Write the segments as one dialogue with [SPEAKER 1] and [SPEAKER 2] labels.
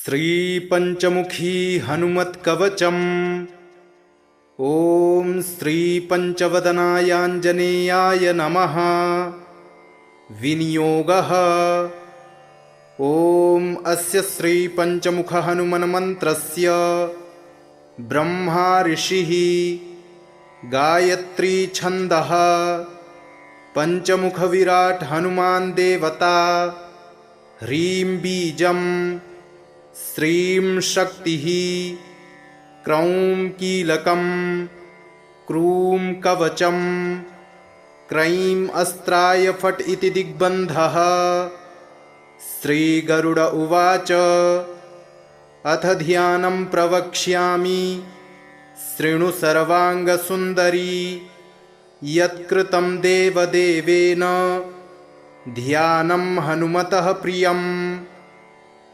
[SPEAKER 1] श्रीपञ्चमुखी हनुमत्कवचम्। ॐ श्रीपञ्चवदनायाञ्जनेयाय नमः। विनियोगः। ॐ अस्य श्रीपञ्चमुखहनुमन्मन्त्रस्य ब्रह्मा ऋषिः, गायत्री छन्दः, पञ्चमुखविराट् हनुमान् देवता, ह्रीं बीजम्, श्रीं शक्तिः, क्रौं कीलकम्, क्रूं कवचम्, क्रैं अस्त्राय फट् इति दिग्बन्धः। श्रीगरुड उवाच अथ ध्यानं प्रवक्ष्यामि शृणु सर्वाङ्गसुन्दरी। यत्कृतं देवदेवेन ध्यानं हनुमतः प्रियम्।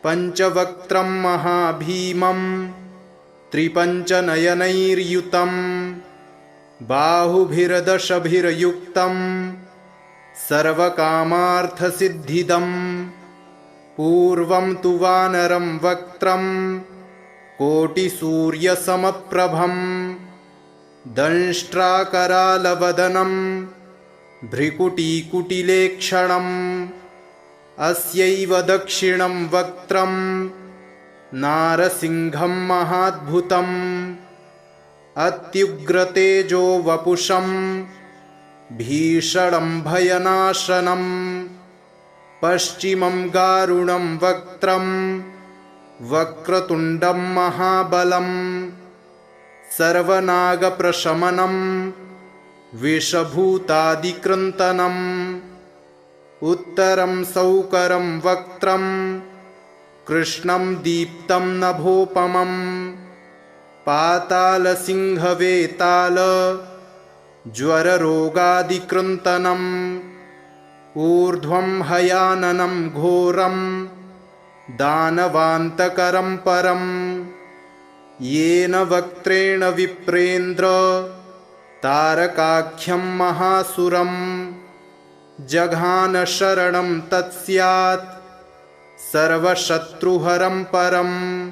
[SPEAKER 1] पञ्चवक्त्रं महाभीमं त्रिपञ्चनयनैर्युतं, बाहुभिर्दशभिर्युक्तं सर्वकामार्थसिद्धिदम्। पूर्वं तु वानरं वक्त्रं कोटिसूर्यसमप्रभं, दंष्ट्राकरालवदनं भ्रिकुटीकुटिलेक्षणम्। अस्यैव दक्षिणं वक्त्रं नारसिंहं महाद्भुतम्, अत्युग्रतेजो वपुषं भीषणं भयनाशनम्। पश्चिमं गारुणं वक्त्रं वक्रतुण्डं महाबलम्, सर्वनागप्रशमनं विषभूतादिकृन्तनम्। उत्तरं सौकरं वक्त्रं कृष्णं दीप्तं नभोपमं, पातालसिंहवेताल ज्वररोगादिकृन्तनम्। ऊर्ध्वं हयाननं घोरं दानवान्तकरं परं, येन वक्त्रेण विप्रेन्द्र तारकाख्यं महासुरम्। जघान शरणं तत्स्यात् सर्वशत्रुहरं परम्।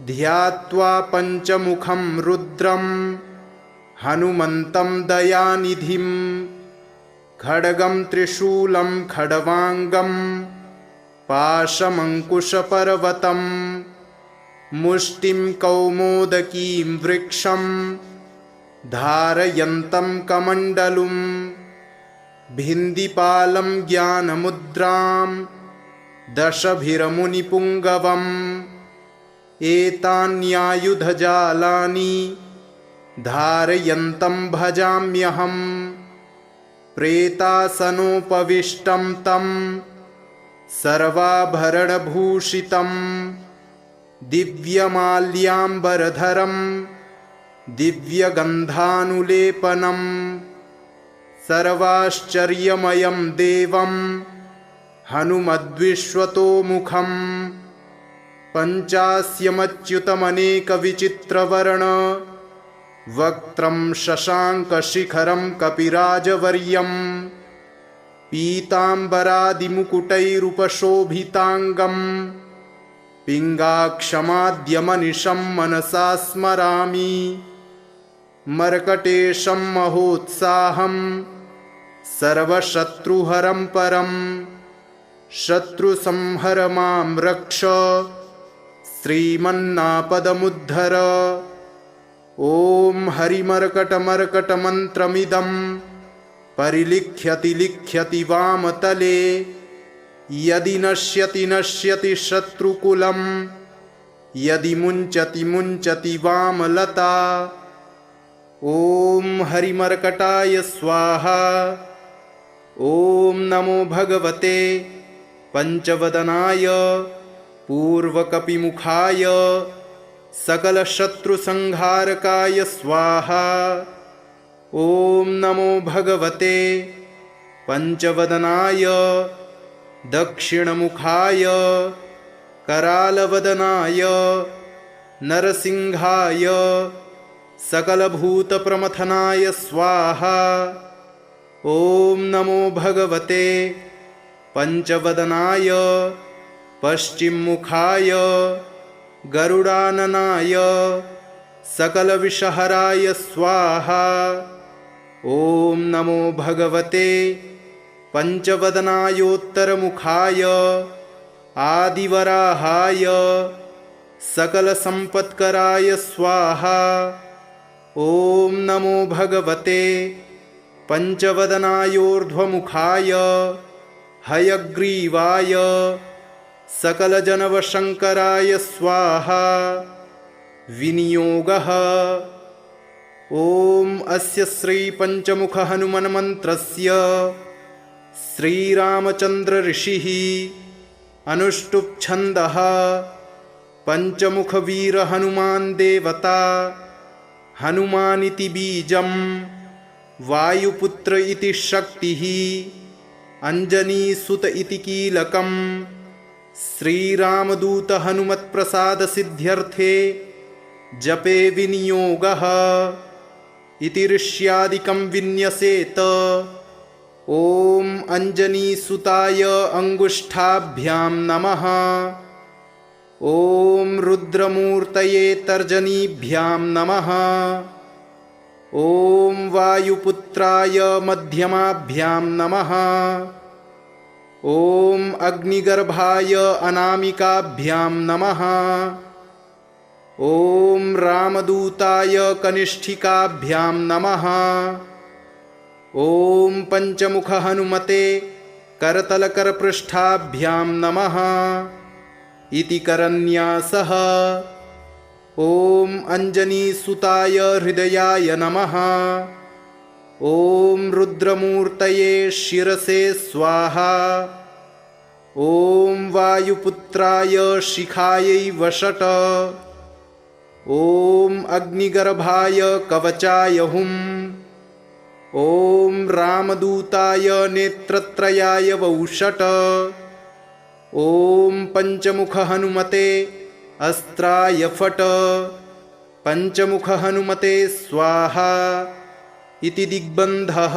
[SPEAKER 1] ध्यात्वा पञ्चमुखं रुद्रं हनुमन्तं दयानिधिं, खड्गं त्रिशूलं खड्वाङ्गं पाशमङ्कुशपर्वतं, मुष्टिं कौमोदकीं वृक्षं धारयन्तं कमण्डलुम्। भिन्दिपालं ज्ञानमुद्रां दशभिर्मुनिपुङ्गवम्। एतान्यायुधजालानि धारयन्तं भजाम्यहम्। प्रेतासनोपविष्टं तं सर्वाभरणभूषितं, दिव्यमाल्याम्बरधरं दिव्यगन्धानुलेपनम्। सर्वाश्चर्यमयं देवं हनुमद्विश्वतोमुखम्। पञ्चास्यमच्युतमनेकविचित्रवर्ण वक्त्रं शशाङ्कशिखरं कपिराजवर्यं, पीताम्बरादिमुकुटैरुपशोभिताङ्गं पिङ्गाक्षमाद्यमनिशं मनसा स्मरामि। मर्कटेशं महोत्साहं सर्वशत्रुहरं परं, शत्रुसंहर मां रक्ष श्रीमन्नापदमुद्धर। ॐ हरिमर्कटमर्कटमन्त्रमिदं परिलिख्यति लिख्यति वामतले। यदि नश्यति नश्यति शत्रुकुलं, यदि मुञ्चति मुञ्चति वामलता। ॐ हरिमर्कटाय स्वाहा। ॐ नमो भगवते पञ्चवदनाय पूर्वकपिमुखाय सकलशत्रुसंहारकाय स्वाहा। ॐ नमो भगवते पञ्चवदनाय दक्षिणमुखाय करालवदनाय नरसिंहाय सकलभूतप्रमथनाय स्वाहा। ॐ नमो भगवते पञ्चवदनाय पश्चिममुखाय गरुडाननाय सकलविषहराय स्वाहा। ॐ नमो भगवते पंचवदनायोत्तरमुखाय आदिवराहाय सकलसम्पत्कराय स्वाहा। ॐ नमो भगवते पंचवदनायोर्ध्वमुखाय हयग्रीवाय सकलजनवशङ्कराय स्वाहा। विनियोगः। ॐ अस्य श्रीपञ्चमुखहनुमन्मन्त्रस्य श्रीरामचन्द्रऋषिः अनुष्टुप्छन्दः पञ्चमुखवीरहनुमान् देवता हनुमानिति बीजं वायुपुत्र इति शक्तिः अञ्जनीसुत इति कीलकं श्रीरामदूत हनुमत्प्रसादसिद्ध्यर्थे जपे विनियोगः इति ऋष्यादिकं विन्यसेत। ॐ अञ्जनीसुताय अङ्गुष्ठाभ्यां नमः। ॐ रुद्रमूर्तये तर्जनीभ्यां नमः। ॐ वायुपुत्राय मध्यमाभ्यां नमः। ॐ अग्निगर्भाय अनामिकाभ्यां नमः। ॐ रामदूताय कनिष्ठिकाभ्यां नमः। ॐ पञ्चमुखहनुमते करतलकरपृष्ठाभ्यां नमः इति करन्यासः। ॐ अञ्जनीसुताय हृदयाय नमः। ॐ रुद्रमूर्तये शिरसे स्वाहा। ॐ वायुपुत्राय शिखायै वषट। ॐ अग्निगर्भाय कवचाय हुम्। ॐ रामदूताय नेत्रत्रयाय वौषट। ॐ पञ्चमुखहनुमते अस्त्राय फट्। पञ्चमुखहनुमते स्वाहा इति दिग्बन्धः।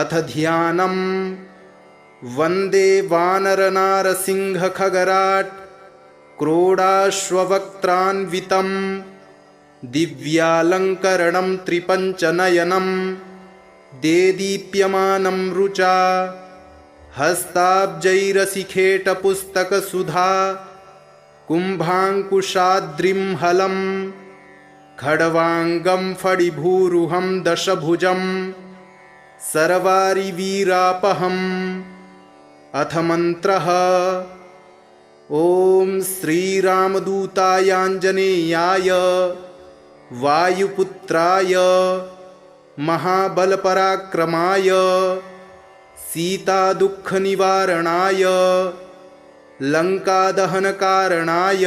[SPEAKER 1] अथ ध्यानम्। वन्दे वानरनारसिंहखगराट् क्रोडाश्ववक्त्रान्वितं दिव्यालङ्करणं त्रिपञ्चनयनं देदीप्यमानं रुचा हस्ताब्जैरसिखेटपुस्तकसुधा कुम्भाङ्कुशाद्रिं हलं खड्वाङ्गं फणिभूरुहं दशभुजं सर्वारिवीरापहम्। अथ मन्त्रः। ॐ श्रीरामदूतायाञ्जनेयाय वायुपुत्राय महाबलपराक्रमाय सीतादुःखनिवारणाय लङ्कादहनकारणाय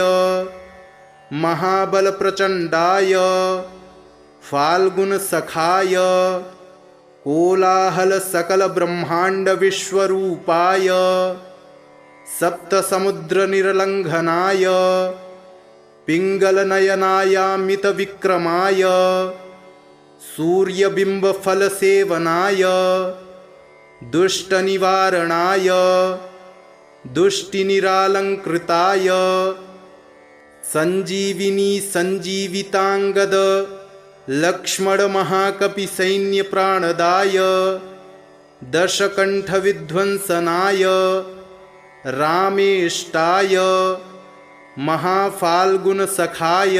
[SPEAKER 1] महाबलप्रचण्डाय फाल्गुनसखाय कोलाहलसकलब्रह्माण्डविश्वरूपाय सप्तसमुद्रनिर्लङ्घनाय पिङ्गलनयनायामितविक्रमाय सूर्यबिम्बफलसेवनाय दुष्टनिवारणाय दुष्टिनिरालङ्कृताय सञ्जीविनी सञ्जीविताङ्गद लक्ष्मणमहाकपिसैन्यप्राणदाय दशकण्ठविध्वंसनाय रामेष्टाय महाफाल्गुनसखाय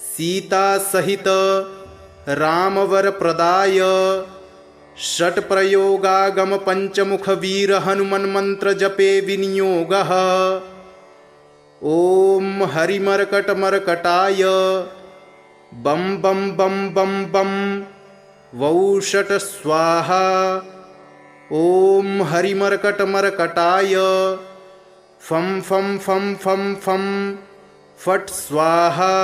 [SPEAKER 1] सीतासहित रामवरप्रदाय षट्प्रयोगागमपञ्चमुखवीरहनुमन्मन्त्रजपे विनियोगः। ॐ हरिमर्कटमर्कटाय बं बं बं बं बं वौषट स्वाहा। ॐ हरिमर्कटमर्कटाय फं फं फं फं फं फट् स्वाहा।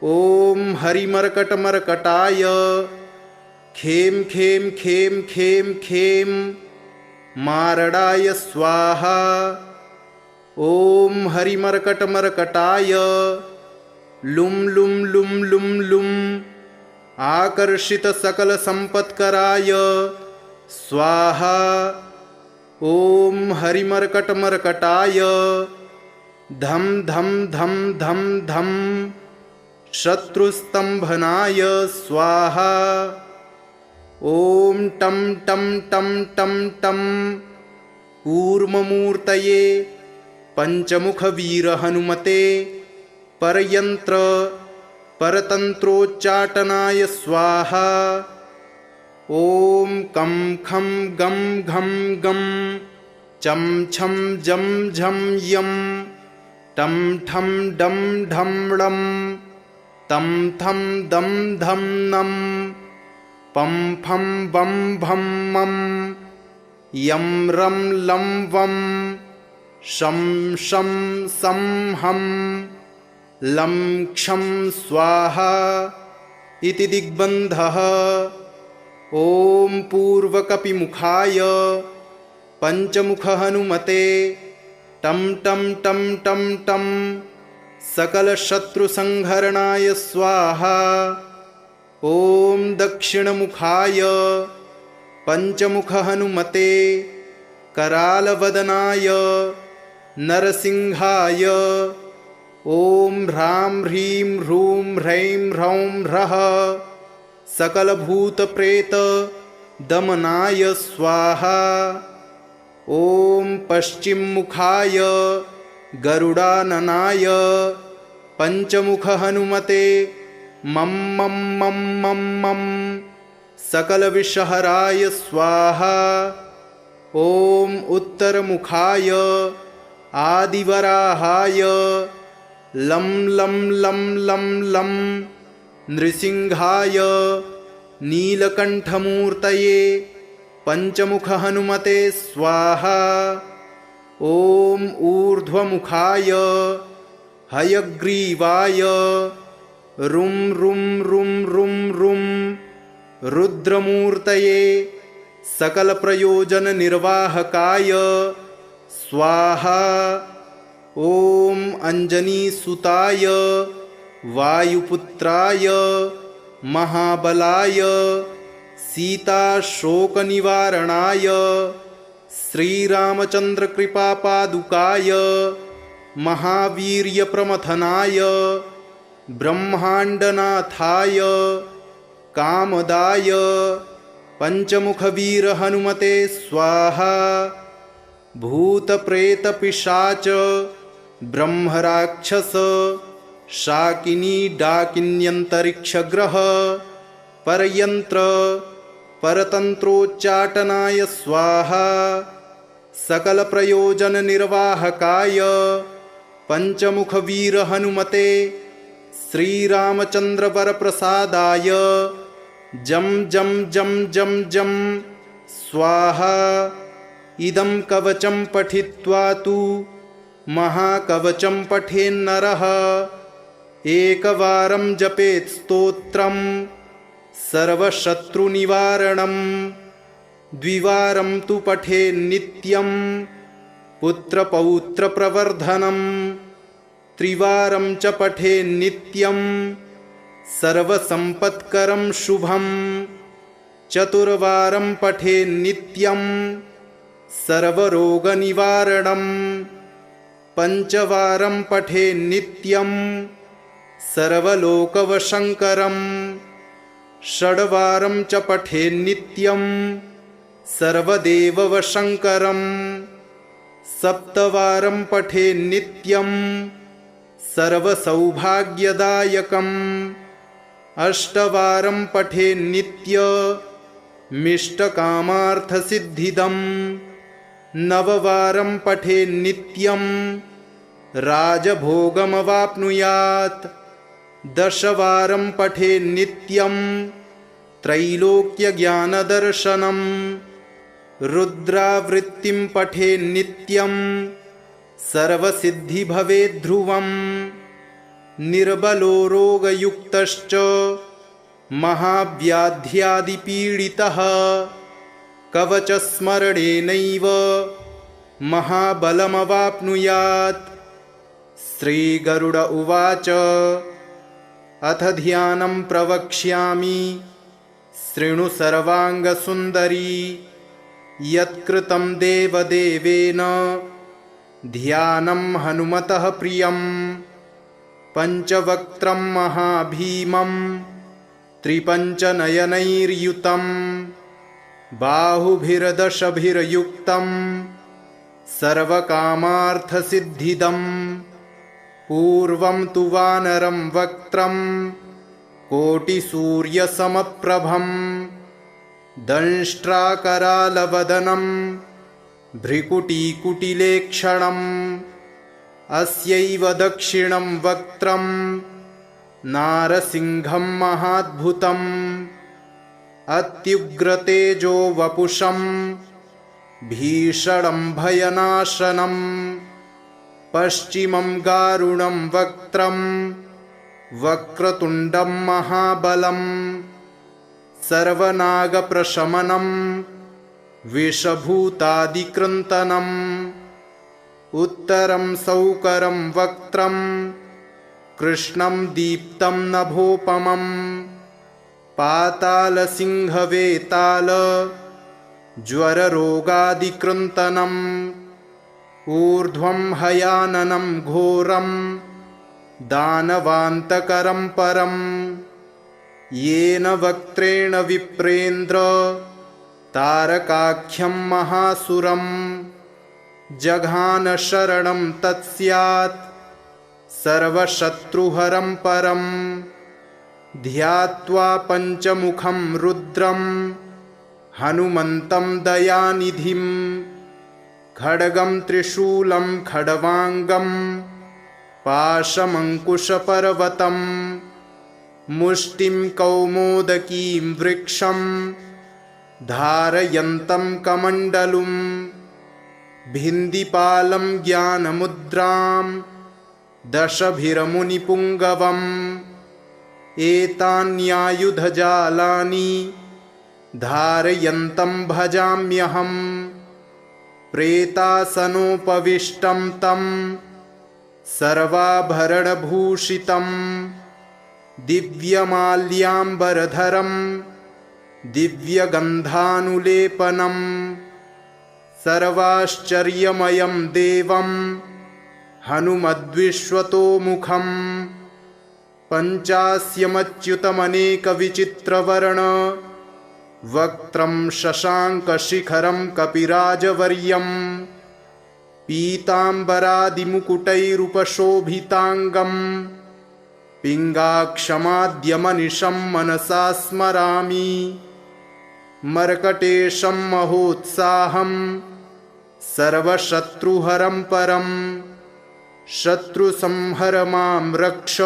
[SPEAKER 1] ॐ हरिमर्कटमर्कटाय खें खें खें खें खें मारडाय स्वाहा। ॐ हरिमर्कटमर्कटाय लुं लुं लुं लुं लुं आकर्षितसकलसम्पत्कराय स्वाहा। ॐ हरिमर्कटमर्कटाय धं धं धं धं धं शत्रुस्तंभनाय स्वाहा। ॐ टं टं टं टं टं कूर्ममूर्तये पंचमुखवीरहनुमते परयंत्र परतंत्रोच्चाटनाय स्वाहा। ॐ कं खं गं घं गं चं छं जं झं यं टं ठं डं ढं ळं तं थं दं धं नं पं फं बं भं मं यं रं लं वं शं शं सं हं लं क्षं स्वाहा इति दिग्बन्धः। ॐ पूर्वकपिमुखाय पंचमुखहनुमते टं टं टं टं टं सकलशत्रुसंहरणाय स्वाहा। ॐ दक्षिणमुखाय पंचमुखहनुमते करालवदनाय नरसिंहाय ॐ ह्रां ह्रीं ह्रूं ह्रैं ह्रौं ह्रः सकलभूतप्रेतदमनाय स्वाहा। ॐ पश्चिममुखाय गरुडाननाय पंचमुखहनुमते मं मं मं मं मं सकलविषहराय स्वाहा। ॐ उत्तरमुखाय आदिवराहाय लं लं लं लं लं नृसिंहाय नीलकण्ठमूर्तये पंचमुखहनुमते स्वाहा। ॐ ऊर्ध्वमुखाय हयग्रीवाय रुं रुं रुं रुं रुं रुद्रमूर्तये सकलप्रयोजननिर्वाहकाय स्वाहा। ॐ अंजनीसुताय वायुपुत्राय महाबलाय सीताशोकनिवारणाय श्रीरामचन्द्रकृपापादुकाय महावीर्यप्रमथनाय ब्रह्माण्डनाथाय कामदाय पंचमुखवीरहनुमते स्वाहा। भूतप्रेतपिशाच ब्रह्मराक्षस शाकिनी डाकिन्यन्तरिक्षग्रह परयंत्र परतंत्रोच्चाटनाय स्वाहा। सकलप्रयोजननिर्वाहकाय पंचमुखवीरहनुमते श्रीरामचन्द्रवरप्रसादाय जं जं जं जं जं स्वाहा। इदं कवचं पठित्वा तु महाकवचं पठेन्नरः एकवारं जपेत् स्तोत्रं सर्वशत्रुनिवारणं द्विवारं तु पठेन्नित्यं पुत्रपौत्रप्रवर्धनं त्रिवारं च पठेन्नित्यं सर्वसम्पत्करं शुभं चतुर्वारं पठेन्नित्यं सर्वरोगनिवारणं पंचवारं पठेन्नित्यं सर्वलोकवशङ्करं षड्वारं च पठेन्नित्यं सर्वदेववशङ्करं सप्तवारं पठेन्नित्यं सर्वसौभाग्यदायकम् अष्टवारं पठेन्नित्यमिष्टकामार्थसिद्धिदम् नववारं पठेन्नित्यं राजभोगमवाप्नुयात् दशवारं पठेन्नित्यं त्रैलोक्यज्ञानदर्शनं रुद्रावृत्तिं पठेन्नित्यं सर्वसिद्धिभवेद्ध्रुवम् निर्बलो रोगयुक्तश्च महाव्याध्यादिपीडितः कवचस्मरणेनैव महाबलमवाप्नुयात्। श्रीगरुड उवाच अथ ध्यानं प्रवक्ष्यामि शृणु सर्वाङ्गसुन्दरी यत्कृतं देवदेवेन ध्यानं हनुमतः प्रियं पञ्चवक्त्रं महाभीमं त्रिपञ्चनयनैर्युतं बाहुभिर्दशभिर्युक्तं सर्वकामार्थसिद्धिदं पूर्वं तु वानरं वक्त्रं कोटिसूर्यसमप्रभं दंष्ट्राकरालवदनं भ्रिकुटीकुटिलेक्षणम् अस्यैव दक्षिणं वक्त्रं नारसिंहं महाद्भुतम् अत्युग्रतेजो वपुषं भीषणं भयनाशनं पश्चिमं गारुणं वक्त्रं वक्रतुण्डं महाबलं सर्वनागप्रशमनं विषभूतादिकृन्तनम् उत्तरं सौकरं वक्त्रं कृष्णं दीप्तं नभोपमं पातालसिंहवेताल ज्वररोगादिकृन्तनम् ऊर्ध्वं हयाननं घोरं दानवान्तकरं परं येन वक्त्रेण विप्रेन्द्र तारकाख्यं महासुरं जघान शरणं तत्स्यात् सर्वशत्रुहरं परं ध्यात्वा पञ्चमुखं रुद्रं हनुमन्तं दयानिधिं खड्गं त्रिशूलं खड्वाङ्गं पाशमङ्कुशपर्वतं मुष्टिं कौमोदकीं वृक्षं धारयन्तं कमण्डलुं भिन्दिपालं ज्ञानमुद्रां दशभिर्मुनिपुङ्गवम् एतान्यायुधजालानि धारयन्तं भजाम्यहम् प्रेतासनोपविष्टं तं सर्वाभरणभूषितं दिव्यमाल्याम्बरधरं दिव्यगन्धानुलेपनं सर्वाश्चर्यमयं देवं हनुमद्विश्वतोमुखं पञ्चास्यमच्युतमनेकविचित्रवर्ण वक्त्रं शशाङ्कशिखरं कपिराजवर्यं पीताम्बरादिमुकुटैरुपशोभिताङ्गं पिङ्गाक्षमाद्यमनिशं मनसा स्मरामि मर्कटेशं महोत्साहं सर्वशत्रुहरं परं शत्रुसंहर मां रक्ष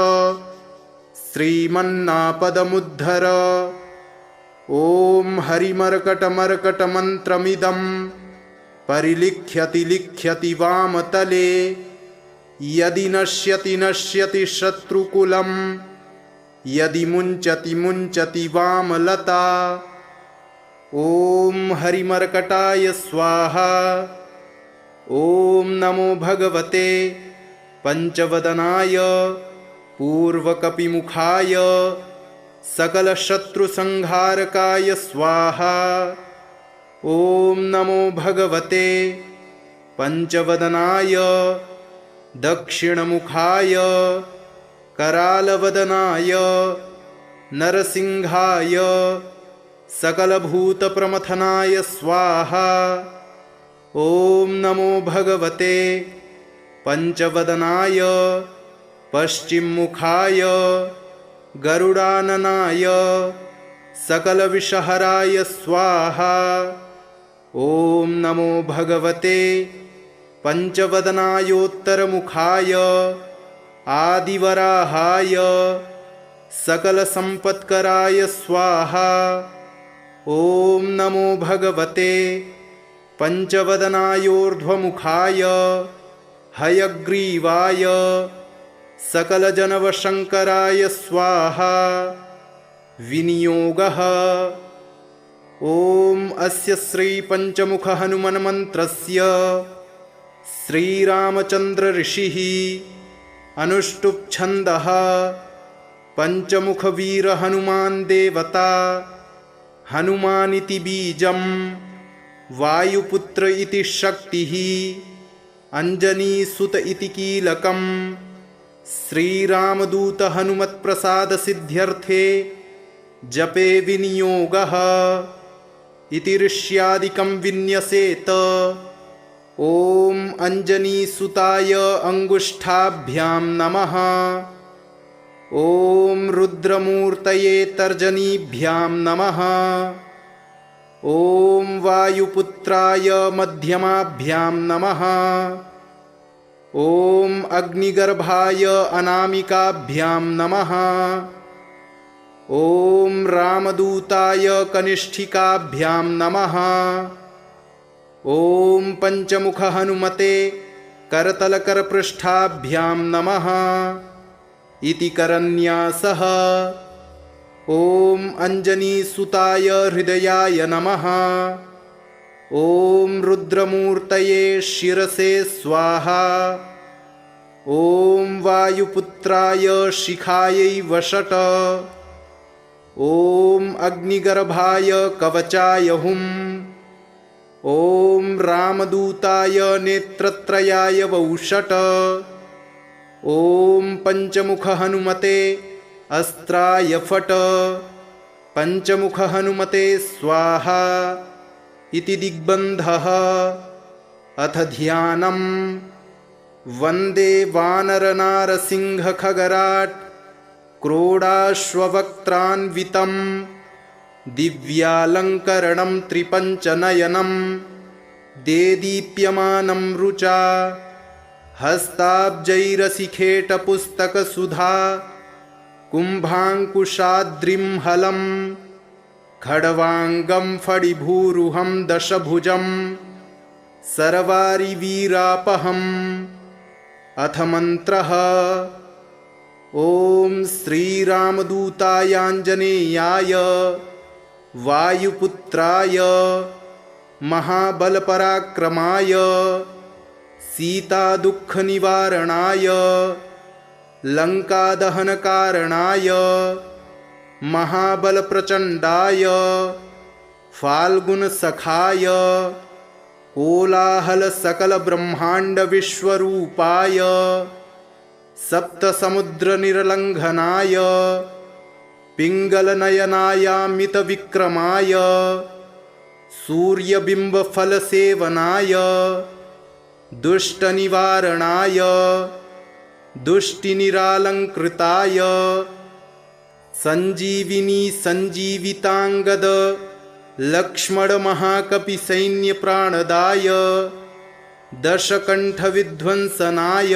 [SPEAKER 1] श्रीमन्नापदमुद्धर। ॐ हरिमर्कटमर्कटमन्त्रमिदं परिलिख्यति लिख्यति वामतले यदि नश्यति नश्यति शत्रुकुलं यदि मुञ्चति मुञ्चति वामलता। ॐ हरिमर्कटाय स्वाहा। ॐ नमो भगवते पंचवदनाय पूर्वकपिमुखाय सकलशत्रुसंहारकाय स्वाहा। ॐ नमो भगवते पंचवदनाय दक्षिणमुखाय करालवदनाय नरसिंहाय सकलभूतप्रमथनाय स्वाहा। ॐ नमो भगवते पंचवदनाय पश्चिममुखाय गरुडाननाय सकलविषहराय स्वाहा। ॐ नमो भगवते पंचवदनायोत्तरमुखाय आदिवराहाय सकलसम्पत्कराय स्वाहा। ॐ नमो भगवते पंचवदनायोर्ध्वमुखाय हयग्रीवाय सकलजनवशङ्कराय स्वाहा। विनियोगः। ॐ अस्य श्रीपञ्चमुखहनुमन्मन्त्रस्य श्रीरामचन्द्रऋषिः अनुष्टुप्छन्दः पञ्चमुखवीरहनुमान् देवता हनुमानिति बीजं वायुपुत्र इति शक्तिः अंजनीसुत इति कीलकम् श्रीरामदूत हनुमत्प्रसाद सिद्ध्यर्थे जपे विनियोगः इति ऋष्यादिकं विन्यसेत। ॐ अंजनीसुताय अंगुष्ठाभ्यां नमः। ॐ रुद्रमूर्तये तर्जनीभ्यां नमः। ॐ वायुपुत्राय मध्यमाभ्यां नमः। ॐ अग्निगर्भाय अनामिकाभ्यां नमः। ॐ रामदूताय कनिष्ठिकाभ्यां नमः। ॐ पंचमुख हनुमते करतलकरपृष्ठाभ्यां नमः इति करन्यासः। ॐ अंजनीसुताय हृदयाय नमः। ॐ रुद्रमूर्तये शिरसे स्वाहा। ॐ वायुपुत्राय शिखायै वषट। ॐ अग्निगर्भाय कवचाय हुम्। ॐ रामदूताय नेत्रत्रयाय वौषट। ॐ पंचमुख हनुमते अस्त्राय फट। पंचमुख हनुमते स्वाहा इति दिग्बन्धः। अथ ध्यानम्। वन्दे वानरनारसिंहखगराट् क्रोडाश्ववक्त्रान्वितं दिव्यालङ्करणं त्रिपञ्चनयनं देदीप्यमानं रुचा हस्ताब्जैरसिखेटपुस्तकसुधा कुम्भाङ्कुशाद्रिं हलं खड्वाङ्गं फणिभूरुहं दशभुजं सर्वारिवीरापहम्। अथ मन्त्रः। ॐ श्रीरामदूतायाञ्जनेयाय वायुपुत्राय महाबलपराक्रमाय सीतादुःखनिवारणाय लङ्कादहनकारणाय महाबलप्रचण्डाय फाल्गुनसखाय कोलाहलसकलब्रह्माण्डविश्वरूपाय सप्तसमुद्रनिर्लङ्घनाय पिङ्गलनयनायामितविक्रमाय सूर्यबिम्बफलसेवनाय दुष्टनिवारणाय दुष्टिनिरालङ्कृताय सञ्जीविनी सञ्जीविताङ्गद लक्ष्मणमहाकपिसैन्यप्राणदाय दशकण्ठविध्वंसनाय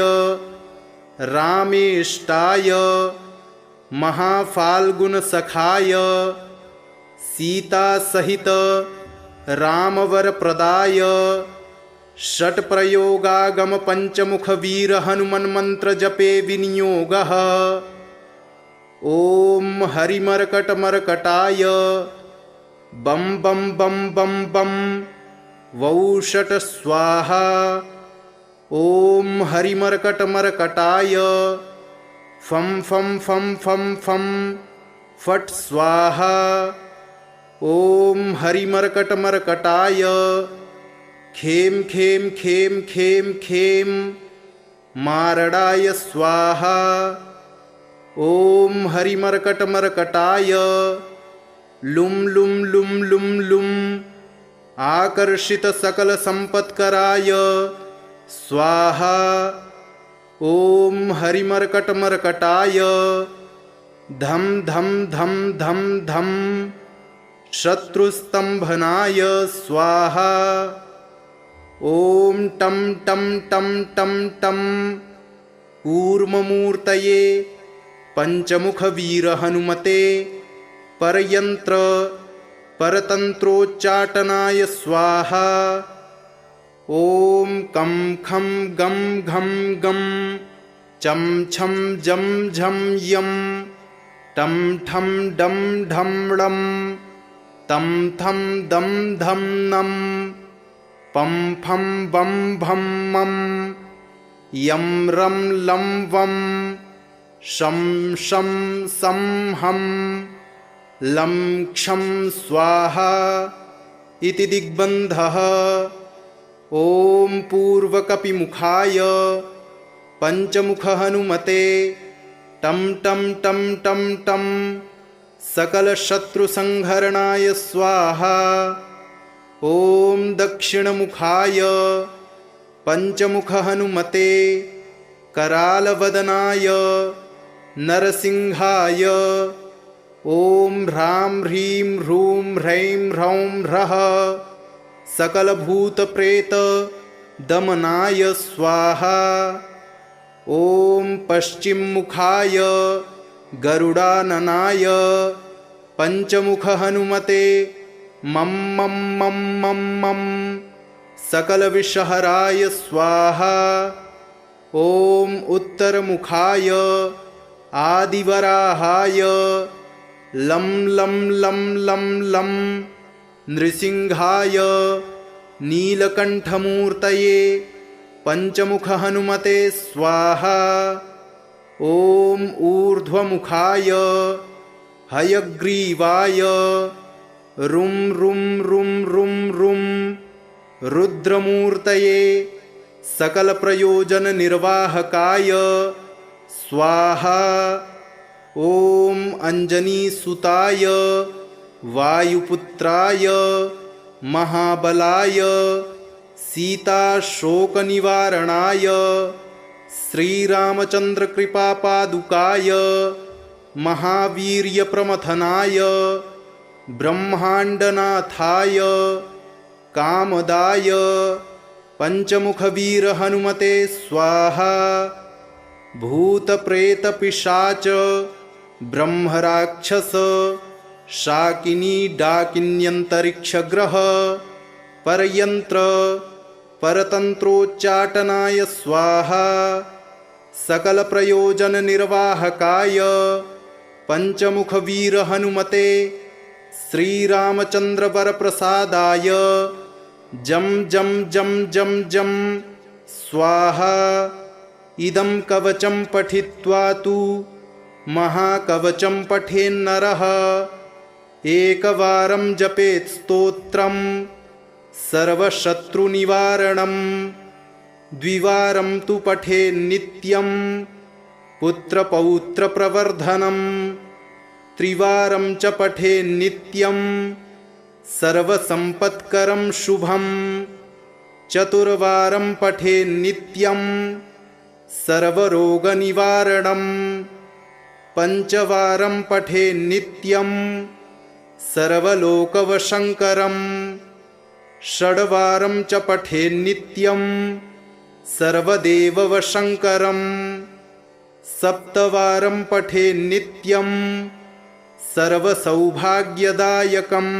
[SPEAKER 1] रामेष्टाय महाफाल्गुनसखाय सीतासहित रामवरप्रदाय षट्प्रयोगागम पंचमुखवीर हनुमन्मन्त्रजपे विनियोगः। ॐ हरिमर्कटमर्कटाय बं बं बं बं बं वौषट स्वाहा। ॐ हरिमर्कटमर्कटाय फं फं फं फं फं फट् स्वाहा। ॐ हरिमर्कटमर्कटाय खेम खेम खेम खेम खेम मारडाय स्वाहा। ॐ हरिमर्कटमर्कटाय लुं लुं लुं लुं लुं आकर्षितसकलसम्पत्कराय स्वाहा। ॐ हरिमर्कटमर्कटाय धं धं धं धं धं शत्रुस्तम्भनाय स्वाहा। ॐ टं टं टं टं टं कूर्ममूर्तये पंचमुखवीरहनुमते परयन्त्र परतन्त्रोच्चाटनाय स्वाहा। ॐ कं खं गं घं गं चं छं जं झं यं टं ठं डं ढं ळं तं थं दं धं नं पं फं बं भं मं यं रं लं वं शं शं सं हं लं क्षं स्वाहा। इति दिग्बन्धः। ॐ पूर्वकपिमुखाय पञ्चमुखहनुमते टं टं टं टं टं सकलशत्रुसंहरणाय स्वाहा। ॐ दक्षिणमुखाय पञ्चमुखहनुमते करालवदनाय नरसिंहाय ॐ ह्रां ह्रीं ह्रूं ह्रैं ह्रौं ह्रः सकलभूतप्रेतदमनाय स्वाहा। ॐ पश्चिममुखाय गरुडाननाय पञ्चमुखहनुमते मं मं मं मं मं सकलविषहराय स्वाहा। ॐ उत्तरमुखाय आदिवराहाय लं लं लं लं लं नृसिंहाय नीलकण्ठमूर्तये पञ्चमुखहनुमते स्वाहा। ॐ ऊर्ध्वमुखाय हयग्रीवाय रुं रुं रुं रुं रुं रुद्रमूर्तये सकलप्रयोजननिर्वाहकाय स्वाहा। ॐ अञ्जनीसुताय वायुपुत्राय महाबलाय सीताशोकनिवारणाय श्रीरामचन्द्रकृपापादुकाय महावीर्यप्रमथनाय ब्रह्माण्डनाथाय कामदाय पञ्चमुखवीरहनुमते स्वाहा। भूतप्रेतपिशाच ब्रह्मराक्षस शाकिनी डाकिन्यन्तरिक्षग्रह परयन्त्र परतन्त्रोच्चाटनाय स्वाहा। सकलप्रयोजननिर्वाहकाय पञ्चमुखवीरहनुमते श्रीरामचन्द्रवरप्रसादाय जं जं जं जं जं स्वाहा। इदं कवचं पठित्वा तु महाकवचं पठेन्नरः एकवारं जपेत् स्तोत्रं सर्वशत्रुनिवारणं द्विवारं तु पठेन्नित्यं पुत्रपौत्रप्रवर्धनं त्रिवारं च पठेन्नित्यं सर्वसम्पत्करं शुभं चतुर्वारं पठेन्नित्यं सर्वरोगनिवारणं पञ्चवारं पठेन्नित्यं सर्वलोकवशङ्करं षड्वारं च पठेन्नित्यं सर्वदेववशङ्करं सप्तवारं पठेन्नित्यं सर्वसौभाग्यदायकम्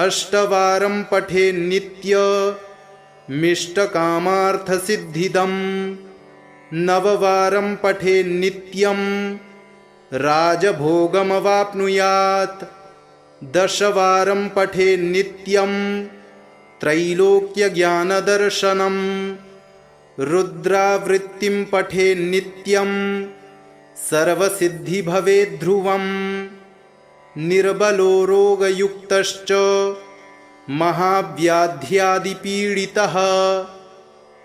[SPEAKER 1] अष्टवारं पठेन्नित्यमिष्टकामार्थसिद्धिदम् नववारं पठेन्नित्यं राजभोगमवाप्नुयात् दशवारं पठेन्नित्यं त्रैलोक्यज्ञानदर्शनं रुद्रावृत्तिं पठेन्नित्यं सर्वसिद्धिभवेद्ध्रुवम् निर्बलो रोगयुक्तश्च महाव्याध्यादिपीडितः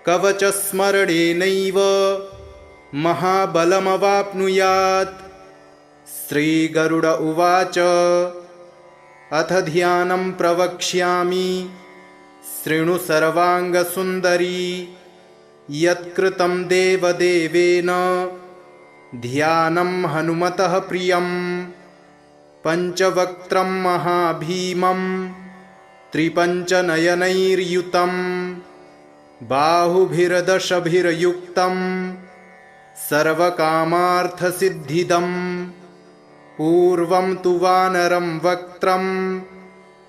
[SPEAKER 1] कवचस्मरणेनैव महाबलमवाप्नुयात्। श्रीगरुड उवाच अथ ध्यानं प्रवक्ष्यामि शृणु सर्वाङ्गसुन्दरी यत्कृतं देवदेवेन ध्यानं हनुमतः प्रियं पञ्चवक्त्रं महाभीमं त्रिपञ्चनयनैर्युतं बाहुभिर्दशभिर्युक्तं सर्वकामार्थसिद्धिदम् पूर्वं तु वानरं वक्त्रं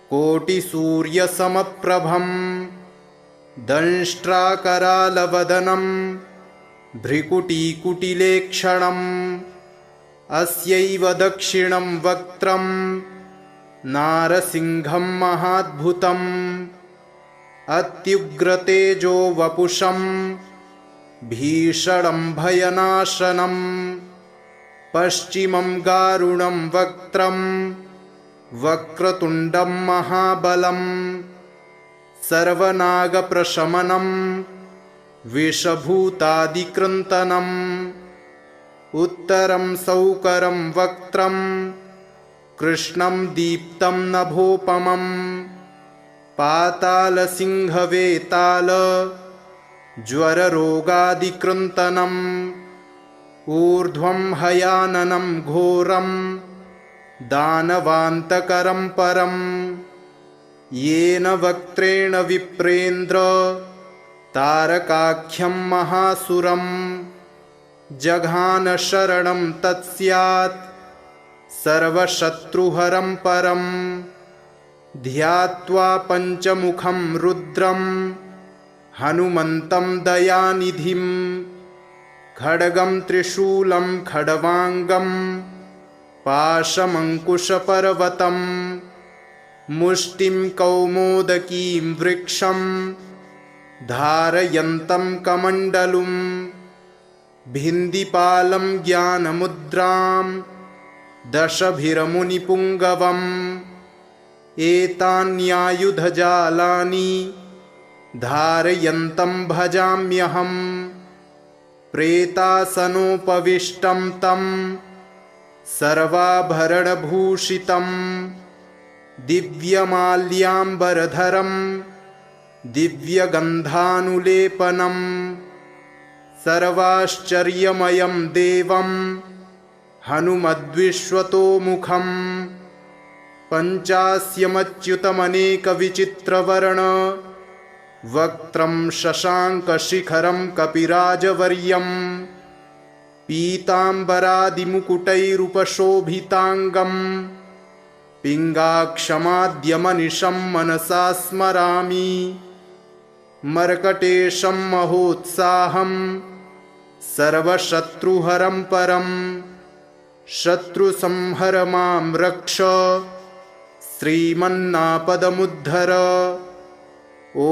[SPEAKER 1] कोटिसूर्यसमप्रभं दंष्ट्राकरालवदनं भ्रिकुटीकुटिलेक्षणम् अस्यैव दक्षिणं वक्त्रं नारसिंहं महाद्भुतम् अत्युग्रतेजो वपुषं भीषणं भयनाशनं पश्चिमं गारुणं वक्त्रं वक्रतुण्डं महाबलं सर्वनागप्रशमनं विषभूतादिकृन्तनम् उत्तरं सौकरं वक्त्रं कृष्णं दीप्तं नभोपमं पातालसिंहवेताल ज्वररोगादिकृन्तनम् ऊर्ध्वं हयाननं घोरं दानवान्तकरं परं येन वक्त्रेण विप्रेन्द्र तारकाख्यं महासुरं जघान शरणं तत्स्यात् सर्वशत्रुहरं परं ध्यात्वा पञ्चमुखं रुद्रं हनुमन्तं दयानिधिं खड्गं त्रिशूलं खड्वाङ्गं पाशमङ्कुशपर्वतं मुष्टिं कौमोदकीं वृक्षं धारयन्तं कमण्डलुं भिन्दिपालं ज्ञानमुद्रां दशभिरमुनिपुङ्गवम् एतान्यायुधजालानि धारयन्तं भजाम्यहम् प्रेतासनोपविष्टं तं सर्वाभरणभूषितं दिव्यमाल्याम्बरधरं दिव्यगन्धानुलेपनं सर्वाश्चर्यमयं देवं हनुमद्विश्वतोमुखं पञ्चास्यमच्युतमनेकविचित्रवर्ण वक्त्रं शशाङ्कशिखरं कपिराजवर्यं पीताम्बरादिमुकुटैरुपशोभिताङ्गं पिङ्गाक्षमाद्यमनिशं मनसा स्मरामि मर्कटेशं महोत्साहं सर्वशत्रुहरं परं शत्रुसंहर मां रक्ष श्रीमन्नापदमुद्धर ॐ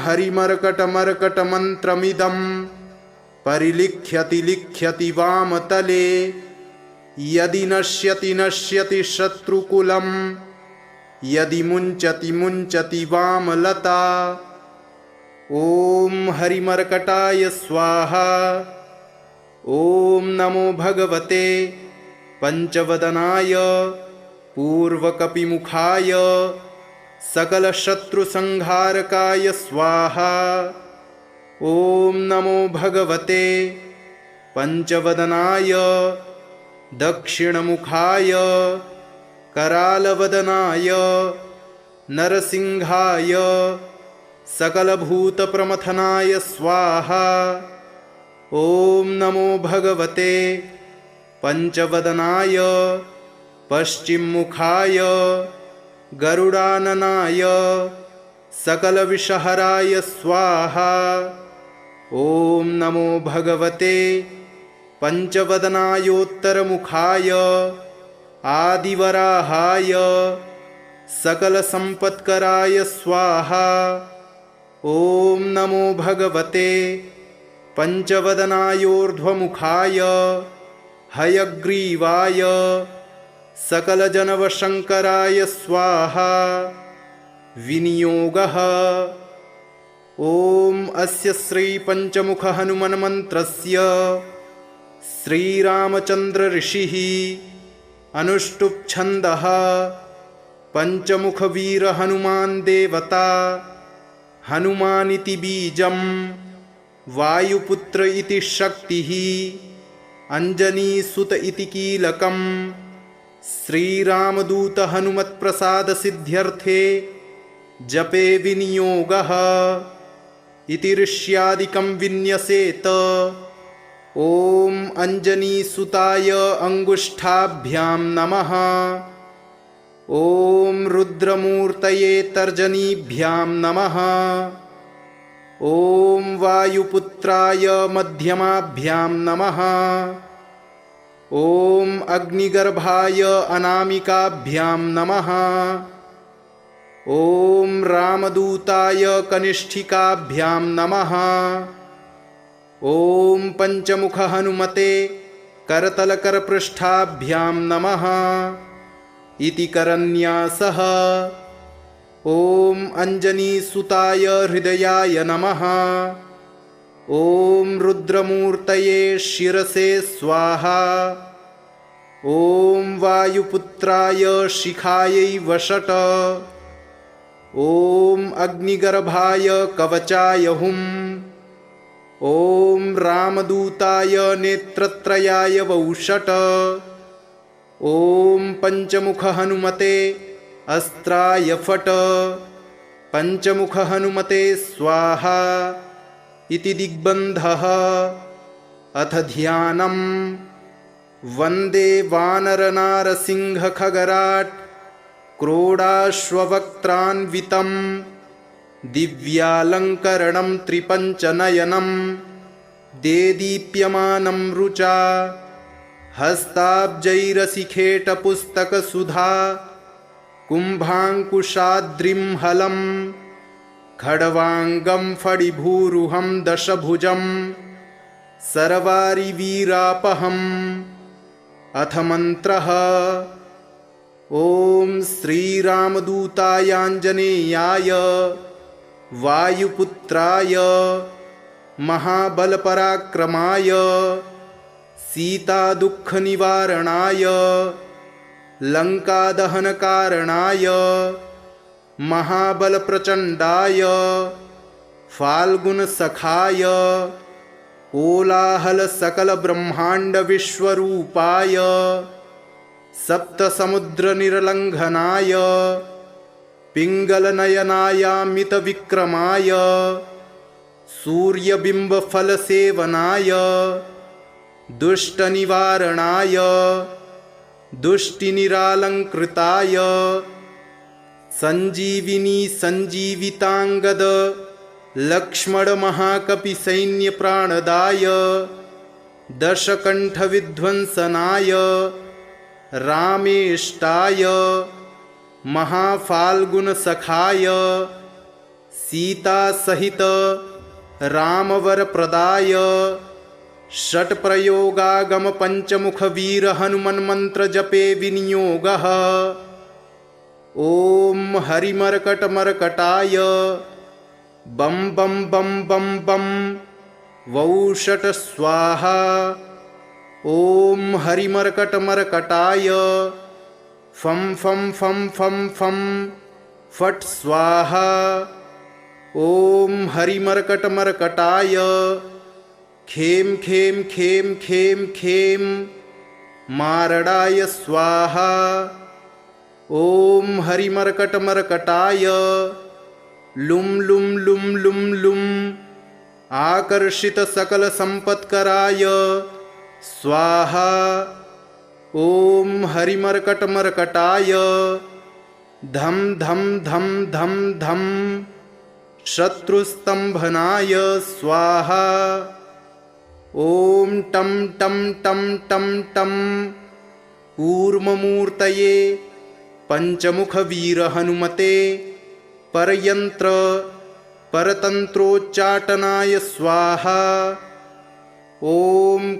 [SPEAKER 1] हरिमर्कटमर्कटमन्त्रमिदं परिलिख्यति लिख्यति वामतले यदि नश्यति नश्यति शत्रुकुलं यदि मुञ्चति मुञ्चति वामलता ॐ हरिमर्कटाय स्वाहा। ॐ नमो भगवते पंचवदनाय पूर्वकपिमुखाय सकलशत्रुसंहारकाय स्वाहा। ॐ नमो भगवते पंचवदनाय दक्षिणमुखाय करालवदनाय नरसिंहाय सकलभूतप्रमथनाय स्वाहा। ॐ नमो भगवते पंचवदनाय पश्चिममुखाय गरुडाननाय सकलविषहराय स्वाहा। ॐ नमो भगवते पंचवदनायोत्तरमुखाय आदिवराहाय सकलसम्पत्कराय स्वाहा। ॐ नमो भगवते पंचवदनायोर्ध्वमुखाय हयग्रीवाय सकलजनवशङ्कराय स्वाहा। विनियोगः ॐ अस्य श्रीपञ्चमुखहनुमन्मन्त्रस्य श्रीरामचन्द्रऋषिः अनुष्टुप्छन्दः पञ्चमुखवीरहनुमान् देवता हनुमानिति बीजं वायुपुत्र इति शक्तिः अञ्जनीसुत इति कीलकं श्रीरामदूत हनुमत्प्रसादसिद्ध्यर्थे जपे विनियोगः इति ऋष्यादिकं विन्यसेत। ॐ अञ्जनीसुताय अङ्गुष्ठाभ्यां नमः। ॐ रुद्रमूर्तये तर्जनीभ्यां नमः। ॐ वायुपुत्राय मध्यमाभ्यां नमः। ॐ अग्निगर्भाय अनामिकाभ्यां नमः। ॐ रामदूताय कनिष्ठिकाभ्यां नमः। ॐ पञ्चमुखहनुमते करतलकरपृष्ठाभ्यां नमः। इति करन्यासः। ॐ अञ्जनीसुताय हृदयाय नमः। ॐ रुद्रमूर्तये शिरसे स्वाहा। ॐ वायुपुत्राय शिखायै वषट। ॐ अग्निगर्भाय कवचाय हुम्। ॐ रामदूताय नेत्रत्रयाय वौषट। ॐ पञ्चमुख हनुमते अस्त्राय फट। पञ्चमुख हनुमते स्वाहा इति दिग्बन्धः। अथ ध्यानम्। वन्दे वानरनारसिंहखगराट् क्रोडाश्ववक्त्रान्वितं दिव्यालङ्करणं त्रिपञ्चनयनं देदीप्यमानं रुचा हस्ताब्जैरसिखेटपुस्तकसुधा कुम्भाङ्कुशाद्रिं हलं खड्वाङ्गं फणिभूरुहं दशभुजं सर्वारिवीरापहम्। अथ मन्त्रः। ॐ श्रीरामदूतायाञ्जनेयाय वायुपुत्राय महाबलपराक्रमाय सीतादुःखनिवारणाय लङ्कादहनकारणाय महाबलप्रचण्डाय फाल्गुनसखाय कोलाहलसकलब्रह्माण्डविश्वरूपाय सप्तसमुद्रनिर्लङ्घनाय पिङ्गलनयनायामितविक्रमाय सूर्यबिम्बफलसेवनाय दुष्टनिवारणाय दुष्टिनिरालङ्कृताय सञ्जीविनी सञ्जीविताङ्गद लक्ष्मणमहाकपिसैन्यप्राणदाय दशकण्ठविध्वंसनाय रामेष्टाय महाफाल्गुनसखाय सीतासहित रामवरप्रदाय षट्प्रयोगागमपञ्चमुखवीरहनुमन्मन्त्रजपे विनियोगः। ॐ हरिमर्कटमर्कटाय बं बं बं बं बं वौषट स्वाहा। ॐ हरिमर्कटमर्कटाय फं फं फं फं फं फट् स्वाहा। ॐ हरिमर्कटमर्कटाय खें खें खें खें खें मारडाय स्वाहा। ॐ हरिमर्कटमर्कटाय लुं लुं लुं लुं लुं आकर्षितसकलसम्पत्कराय स्वाहा। ॐ हरिमर्कटमर्कटाय धं धं धं धं धं शत्रुस्तम्भनाय स्वाहा। ॐ टं टं टं टं टं कूर्ममूर्तये पञ्चमुखवीरहनुमते परयन्त्र परतन्त्रोच्चाटनाय स्वाहा। ॐ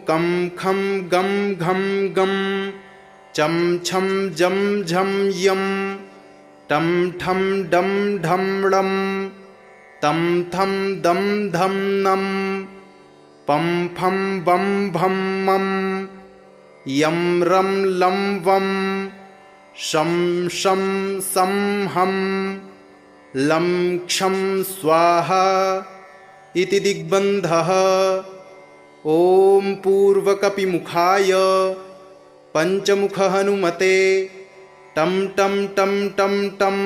[SPEAKER 1] कं खं गं घं गं चं छं जं झं यं टं ठं डं ढं ळं तं थं दं धं नं पं फं बं भं मं यं रं लं वं शं शं सं हं लं क्षं स्वाहा इति दिग्बन्धः। ॐ पूर्वकपिमुखाय पञ्चमुखहनुमते टं टं टं टं टं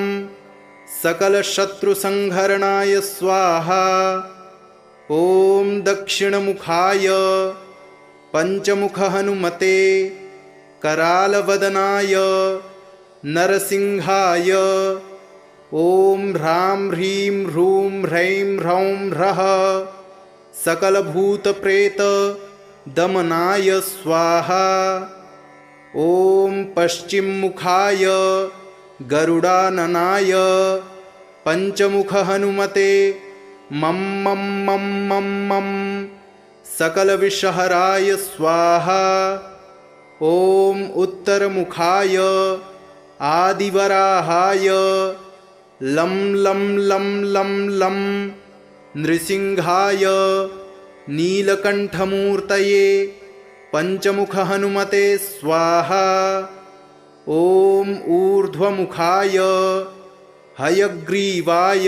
[SPEAKER 1] सकलशत्रुसंहरणाय स्वाहा। ॐ दक्षिणमुखाय पञ्चमुखहनुमते करालवदनाय नरसिंहाय ॐ ह्रां ह्रीं ह्रूं ह्रैं ह्रौं ह्रः सकलभूतप्रेतदमनाय स्वाहा। ॐ पश्चिममुखाय गरुडाननाय पञ्चमुखहनुमते मं मं मं मं मं सकलविषहराय स्वाहा। ॐ उत्तरमुखाय आदिवराहाय लं लं लं लं लं नृसिंहाय नीलकण्ठमूर्तये पञ्चमुखहनुमते स्वाहा। ॐ ऊर्ध्वमुखाय हयग्रीवाय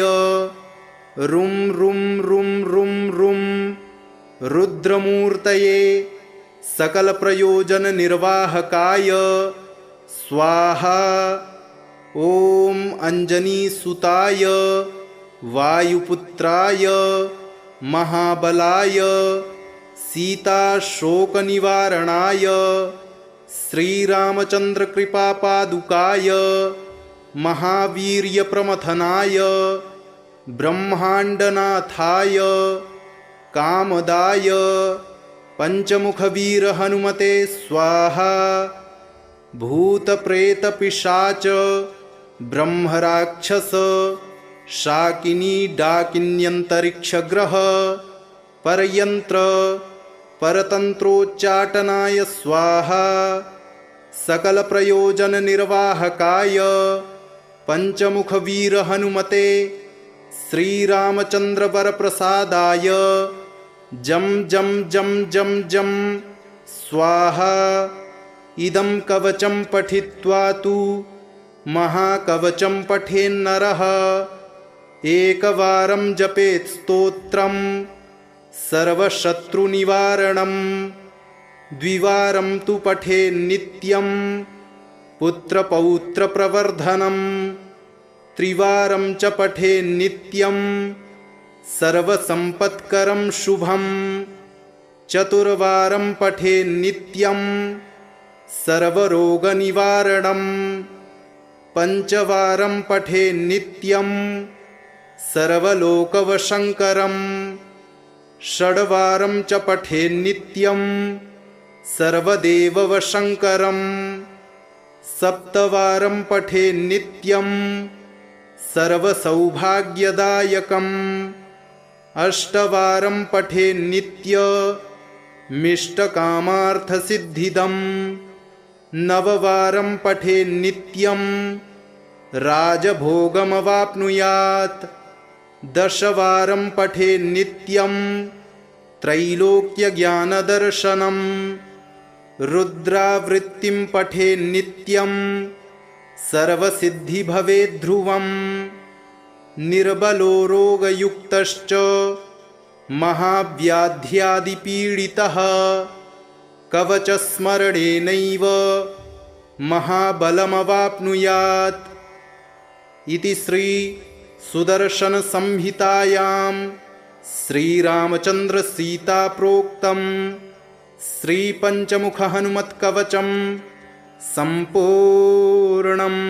[SPEAKER 1] रुं रुं रुं रुं रुं रुद्रमूर्तये सकलप्रयोजननिर्वाहकाय स्वाहा। ॐ अञ्जनीसुताय वायुपुत्राय महाबलाय सीताशोकनिवारणाय श्रीरामचन्द्रकृपापादुकाय महावीर्यप्रमथनाय ब्रह्माण्डनाथाय कामदाय पञ्चमुखवीरहनुमते स्वाहा। भूतप्रेतपिशाच ब्रह्मराक्षस शाकिनी डाकिन्यन्तरिक्षग्रह परयन्त्र परतन्त्रोच्चाटनाय स्वाहा। सकलप्रयोजननिर्वाहकाय पञ्चमुखवीरहनुमते श्रीरामचन्द्रवरप्रसादाय जं जं जं जं जं स्वाहा। इदं कवचं पठित्वा तु महाकवचं पठेन्नरः एकवारं जपेत् स्तोत्रं सर्वशत्रुनिवारणं द्विवारं तु पठेन्नित्यं पुत्रपौत्रप्रवर्धनं त्रिवारं च पठेन्नित्यं सर्वसम्पत्करं शुभं चतुर्वारं पठेन्नित्यं सर्वरोगनिवारणं पञ्चवारं पठेन्नित्यं सर्वलोकवशङ्करं षड्वारं च पठेन्नित्यं सर्वदेववशङ्करं सप्तवारं पठेन्नित्यं सर्वसौभाग्यदायकम् अष्टवारं पठेन्नित्यमिष्टकामार्थसिद्धिदम् नववारं पठेन्नित्यं राजभोगमवाप्नुयात् दशवारं पठेन्नित्यं त्रैलोक्यज्ञानदर्शनं रुद्रावृत्तिं पठेन्नित्यं सर्वसिद्धिभवेद्ध्रुवम् निर्बलो रोगयुक्तश्च महाव्याध्यादिपीडितः कवचस्मरणेनैव महाबलमवाप्नुयात् इति श्री सुदर्शनसंहितायां श्रीरामचन्द्रसीताप्रोक्तं श्रीपञ्चमुखहनुमत्कवचं सम्पूर्णम्।